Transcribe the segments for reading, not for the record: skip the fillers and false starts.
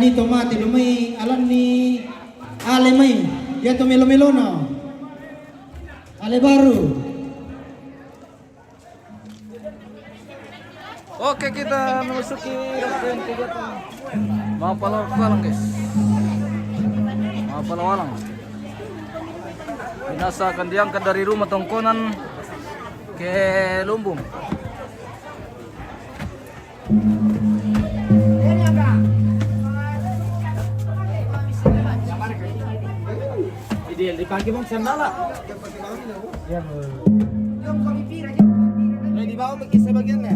ni tomate lumay alam ni ale may ya to melo-melono ale baru. Oke, kita memasuki rangkaian kegiatan Mapalawalang guys. Mapalawalang. Jenazah akan diangkat dari rumah tongkonan ke lumbung. Dipakai bang sandala. Ya. Di bawah pakai sebagiannya.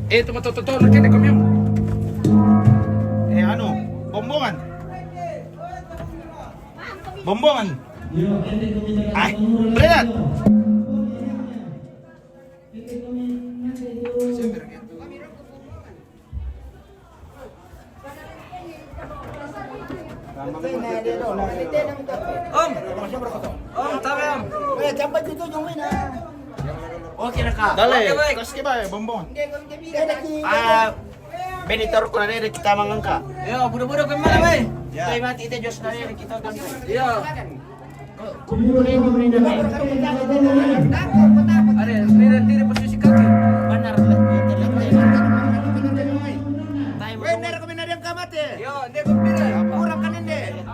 Itu betul-betul kita kami. Anu, bombongan. Bombongan. Ah, berat. Om, tahu om. Campat itu jomay na. Oke na ka. Dale. Kasi ba bombongan? Ah, benitor ko na rin kita mangangka. Ya, budak-budak kemana, bay? Kay mati ite Diyos na rin kita kan. Iya. Ada, tiri posisi kaki. Benar lah. Benar kami na rin kamate. Ya, dia gembira. Kurang kan ini.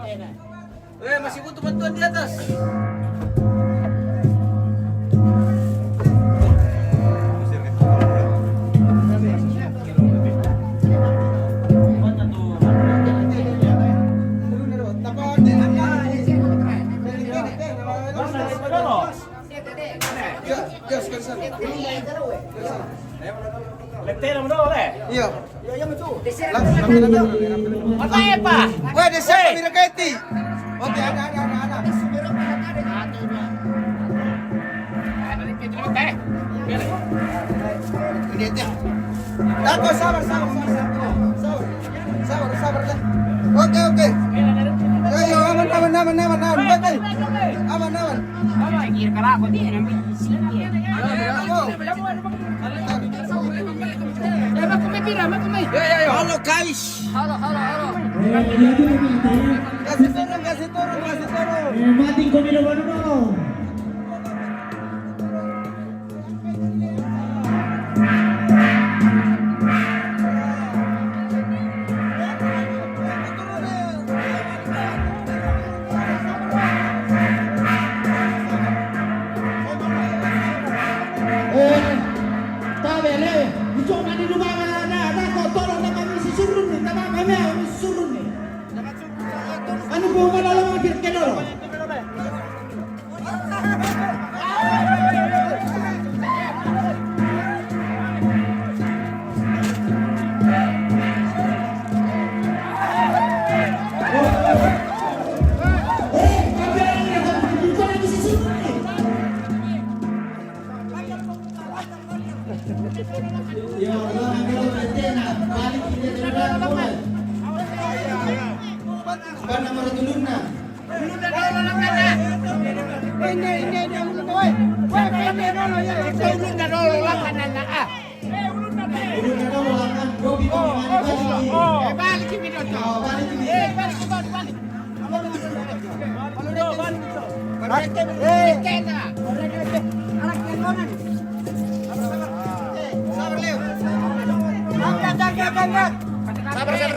Masih butuh bantuan di atas. Letera mo daw, Iya. Patay pa. Weh, desa kami raketi. Oke, ada. Ini dia. Dako sabar lah. Oke. Ayo, aman. Betul. Aman. Halo guys. Halo. Kasih turun. Mati ko dulu. Ano po malalang mga birkeno?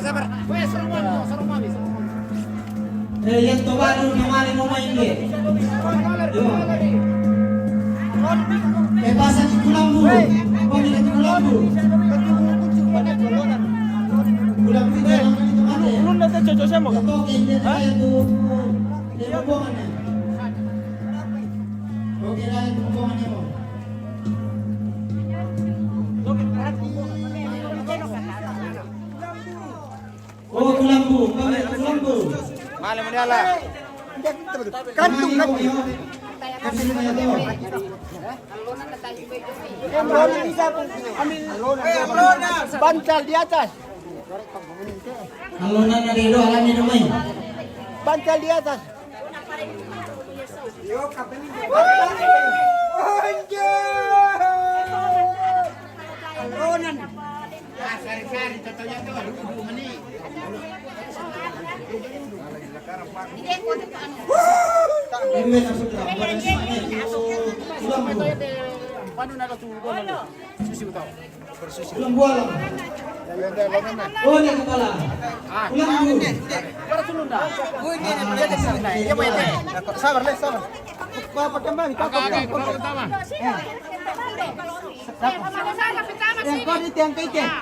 Sabar. Yang to baru kemarin mau main dia. Bebasan di Kulambu. Pemilihan di Kulambu. Kulambu itu yang mana? Ulun na cocok siya mo ka? Ito kaya itu. Dia bohongan. Oke lah itu bohongannya mo. Oh Kulambu. Malam mo niya Kantung. Bantal di atas. Halonan na rito, alam niyo naman. Bantal di atas. Anjay! Ibu na putra, bukan semuanya tulang bu. Paano na lang tulo? Susiw daw. Tulang buah lang. Oh, ini kepala. Tulang bu. Para tulong na. Hindi na pwede sa na. Iya pwede. Sabar le, sabar. Papa kembali, papa. Yang kau di tiang kau tiang.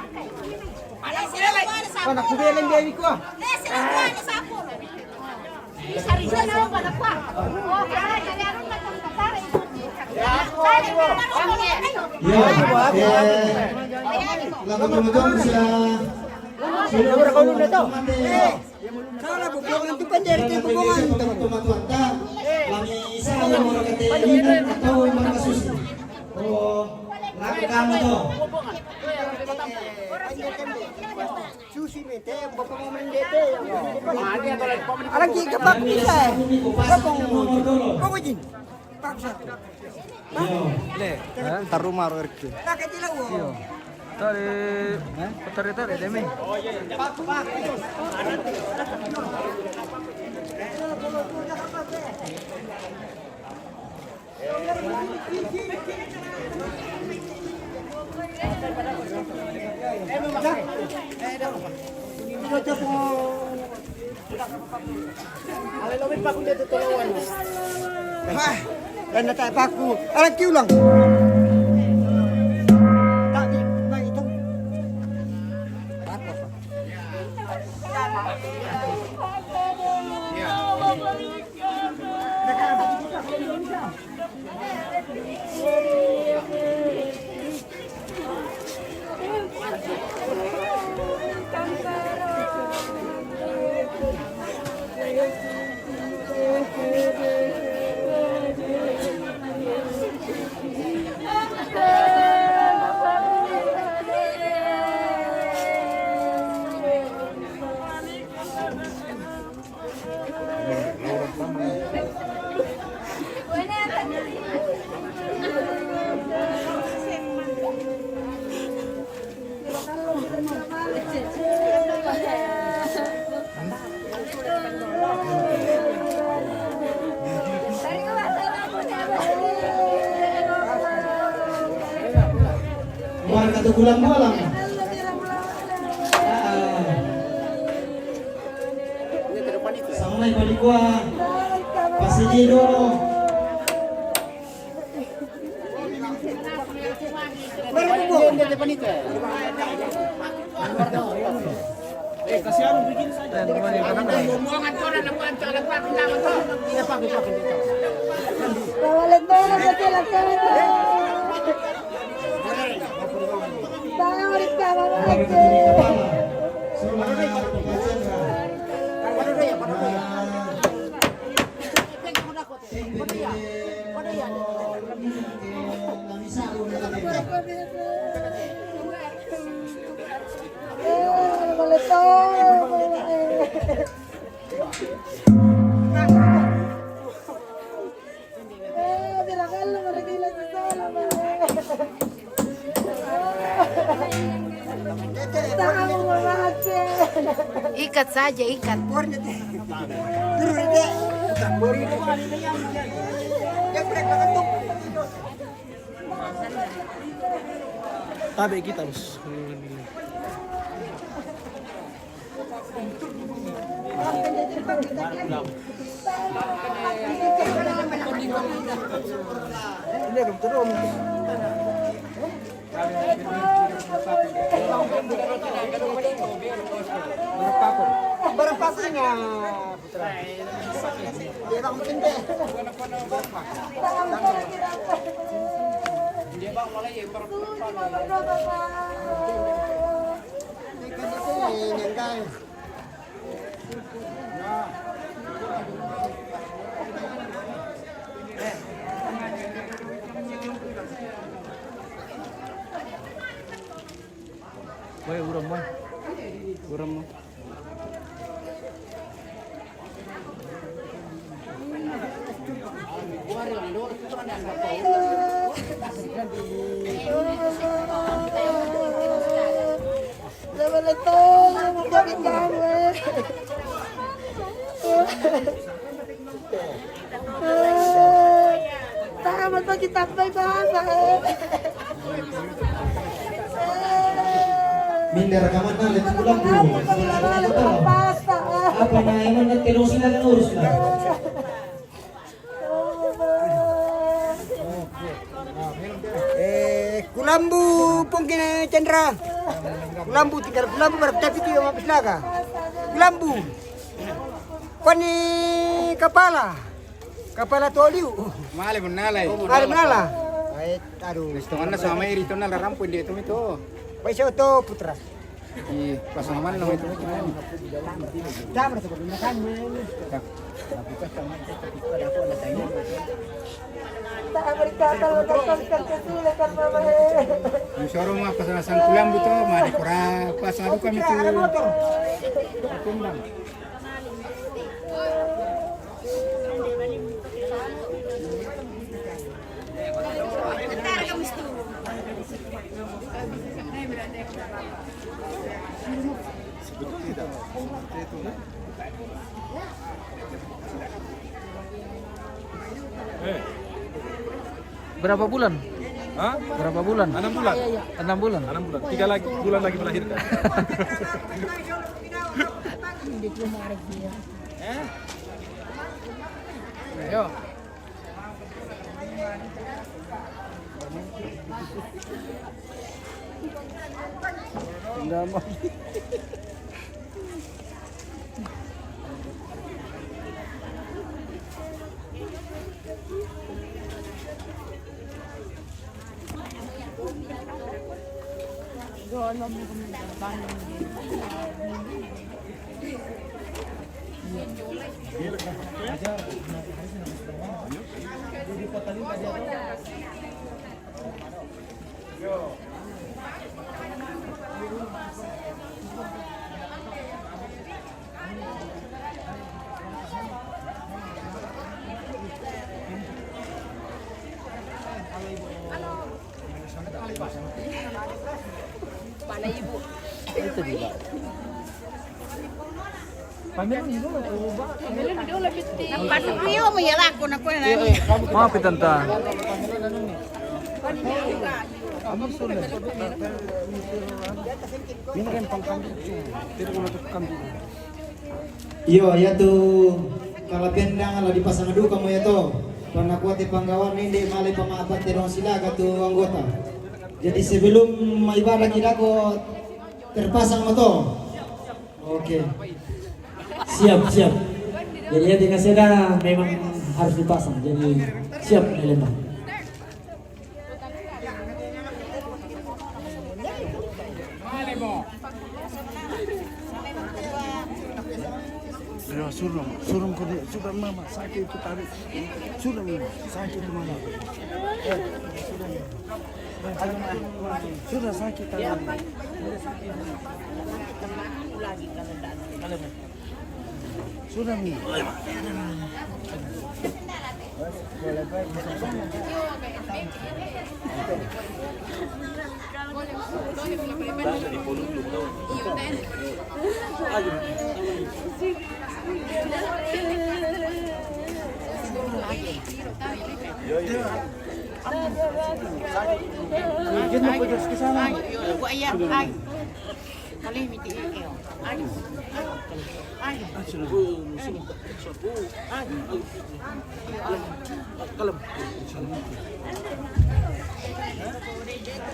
Kau nak kubeleng dia ikut. Lagu teman-teman sudah berkaulun dah tau. Salah bukan nanti pendek itu hubungan teman-teman tak lagi saya mau ketemuan atau mana susi. Oh, lakukan itu. Susi mete, bapak mau mendete. Alang kita pak bisa. Kau begini. Paksa. Le, Ntar rumah RK. Tak kecil lah. tadi, tadi demi. Dan tak paku. Alang kiu lang. Tak di, bang itu. Warga tu bulan malam. Sampai balik gua. Pasti dia dulu. Ikat saja, ikat. Tabi kita bos. Ini rum turun. Berapanya putra? Dia bang tende. Dia bang mulai Boy, uram boy. Uram mo. Lepas itu, kita bahasa. Minder rekaman na lihat pulang bu. Apa na emang na terus sila urus lah. Kulambu pong kina Chandra. Kulambu tinggal kulambu berarti itu yang habis naga. Kulambu. Pani kepala toliu. Male menalai. Kali mana? Baik, aduh. Gusto kan na sama iri to na laram pwede ito ito. Paisa to putra. Di pasangan na ito ito. Damar to makan. Tak berita kalau kan kecil kan mama. Yung soro mga pasanasan kulam dito, mali kura pasado kami to. Berapa bulan? Hah? Berapa bulan? 6 bulan. 6 bulan. 6 bulan. 3 bulan lagi melahirkan. Yo. Maaf tante. Iyo ya tuh kalau pendang kalau dipasang adu kamu ya tuh pernah kuat di panggawan ini malai pemaafan terong silaga tuh anggota. Jadi sebelum ibadah kita kok terpasang moto. Oke. Siap. Jadi ya dengan seda memang harus dipasang. Jadi siap dilempar. Suruh ko sudah mama sakit itu tarik. Sudah mama sakit itu mama. Sudah sakit tadi. Sudah mi.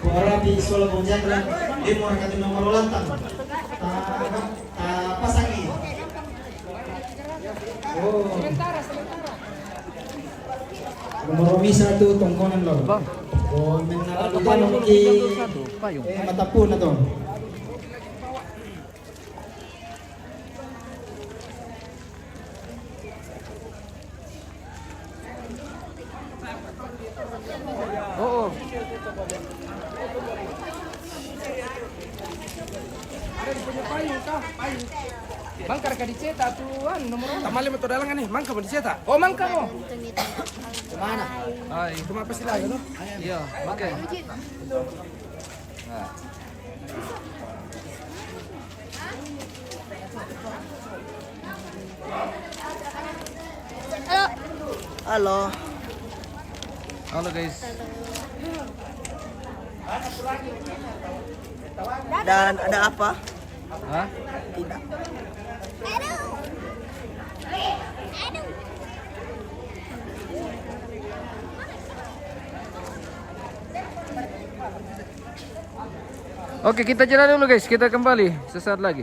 Rapi Solo Bonjadran demo kata nomor lantang. Pasangi. Oh. Nomor misa tu tongkonan lo. Oh, menalalukan mungkin matapun na to. Oo. Mangkar ka dicetak tuan nomor. Tamali mo to dalangan nih, mangka mo dicetak. Oh, mangka mo. Mana? Ay, Itu mah pasti lagi tuh. iya, oke. Halo. Halo guys. Dan ada apa? Hah? Tidak. Oke, kita jalan dulu guys. Kita kembali sesaat lagi.